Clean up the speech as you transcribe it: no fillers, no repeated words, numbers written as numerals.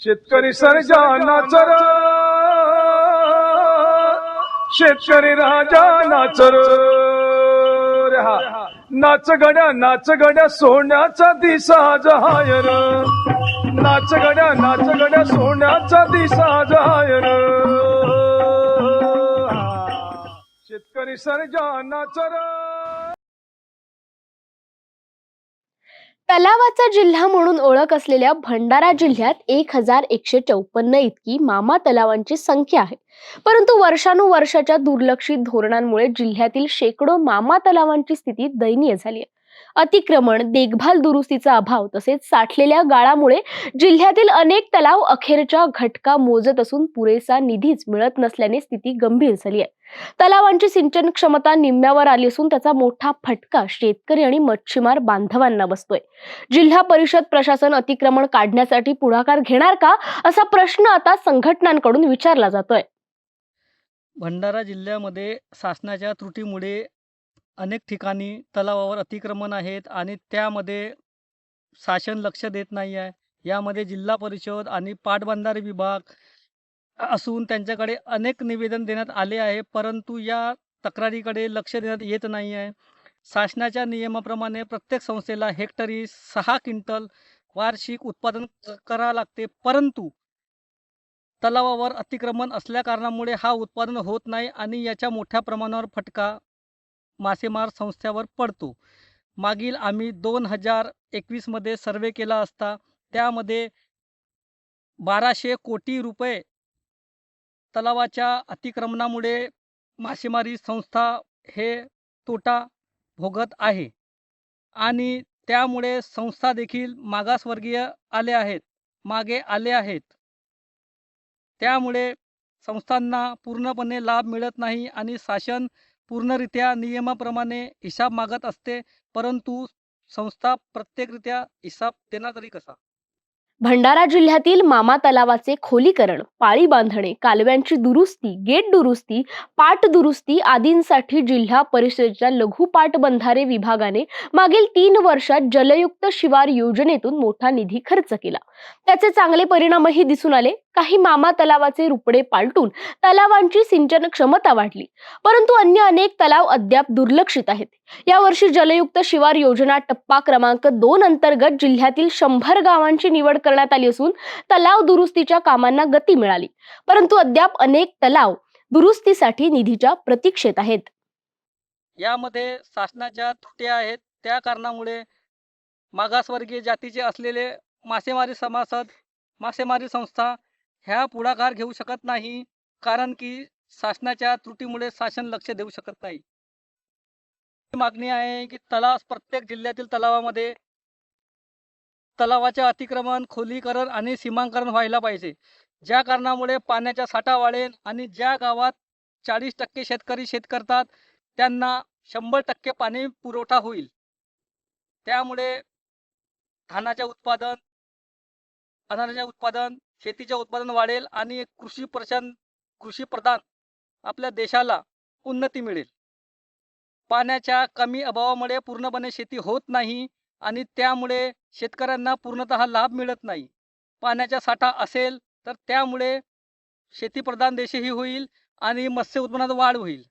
शेतकरी सर्जा नाचर, शेतकरी राजा नाचर रे हा. नाच गड्या सोन्याचा दिसा जहायर, नाच गड्या सोन्याचा दिसा जहायर. शेतकरी सर्जा नाचर. तलावाचा जिल्हा म्हणून ओळख असलेल्या भंडारा जिल्ह्यात 1154 इतकी मामा तलावांची संख्या आहे. परंतु वर्षानुवर्षाच्या दुर्लक्षित धोरणांमुळे जिल्ह्यातील शेकडो मामा तलावांची स्थिती दयनीय झाली आहे. अतिक्रमण, देखभाल, दुरुस्तीचा अभाव तसेच साठलेल्या गाळामुळे जिल्ह्यातील अनेक तलाव अखेरच्या घटका मोजत असून पुरेसा निधीच मिळत नसल्याने स्थिती गंभीर झाली आहे. तलावांची सिंचन क्षमता निम्म्यावर आली असून त्याचा मोठा फटका शेतकरी आणि मच्छीमार बांधवांना बसतोय. जिल्हा परिषद प्रशासन अतिक्रमण काढण्यासाठी पुढाकार घेणार का, असा प्रश्न आता संघटनांकडून विचारला जातोय. भंडारा जिल्ह्यामध्ये शासनाच्या त्रुटीमुळे अनेक ठिकाणी तलावावर अतिक्रमण आहेत आणि त्यामध्ये शासन लक्ष देत नाही आहे. यामध्ये जिल्हा परिषद आणि पाटबंधारे विभाग असून त्यांच्याकडे अनेक निवेदन देण्यात आले आहे, परंतु या तक्रारीकडे लक्ष देण्यात येत नाही आहे. शासनाच्या नियमाप्रमाणे प्रत्येक संस्थेला हेक्टरी 6 क्विंटल वार्षिक उत्पादन करावे लागते, परंतु तलावावर अतिक्रमण असल्या कारणामुळे हा उत्पादन होत नाही आणि याच्या मोठ्या प्रमाणावर फटका मासेमार संस्थेवर पडतो. मागील आम्ही 2021 मध्ये सर्वे केला असता त्यामध्ये 1200 कोटी रुपये तलावाच्या अतिक्रमणामुळे मासेमारी संस्था हे तोटा भोगत आहे आणि त्यामुळे संस्था देखील मागासवर्गीय मागे आले आहेत. त्यामुळे संस्थांना पूर्णपणे लाभ मिळत नाही आणि शासन पूर्णरित्या नियमाप्रमाणे हिसाब मागत असते, परंतु संस्था प्रत्येकरित्या हिसाब देणार तरी कसा. भंडारा जिल्ह्यातील मामा तलावाचे खोलीकरण, पाळी बांधणे, कालव्यांची दुरुस्ती, गेट दुरुस्ती, पाट दुरुस्ती आदींसाठी जिल्हा परिषदेच्या लघु पाटबंधारे विभागाने मागील 3 वर्षात जलयुक्त शिवार योजनेतून मोठा निधी खर्च केला. त्याचे चांगले परिणामही दिसून आले. काही मामा तलावाचे रुपडे पालटून तलावांची सिंचन क्षमता वाढली, परंतु अन्य अनेक तलाव अद्याप दुर्लक्षित आहेत. यावर्षी जलयुक्त शिवार योजना टप्पा क्रमांक 2 अंतर्गत जिल्ह्यातील 100 गावांची निवड करण्यात आली असून तलाव दुरुस्तीच्या कामांना गती मिळाली, परंतु अद्याप अनेक तलाव दुरुस्तीसाठी निधीच्या प्रतीक्षेत आहेत. यामध्ये शासनाच्या त्रुट्या आहेत. त्या कारणामुळे मागासवर्गीय जातीचे असलेले मासेमारी सभासद, मासेमारी संस्था ह्या पुढाकार घेऊ शकत नाही, कारण की शासनाच्या त्रुटीमुळे शासन लक्ष देऊ शकत नाही. मागणी आहे की प्रत्येक जिल्ह्यातील तलावामध्ये तलावाचे अतिक्रमण, खोलीकरण आणि सीमांकन व्हायला पाहिजे, ज्या कारणामुळे पाण्याचा साठा वाढेल आणि ज्या गावात 40% शेतकरी शेत करतात त्यांना 100% पाणी पुरवठा होईल. त्यामुळे धानाचे उत्पादन, अनारचे उत्पादन, शेतीचे उत्पादन वाढेल आणि कृषी प्रधान आपल्या देशाला उन्नती मिळेल. पाण्याच्या कमी अभावामुळे पूर्णपणे शेती होत नाही आणि त्यामुळे शेतकऱ्यांना पूर्णतः लाभ मिळत नाही. पाण्याचा साठा असेल तर त्यामुळे शेतीप्रधान देशही होईल आणि मत्स्य उत्पन्नात वाढ होईल.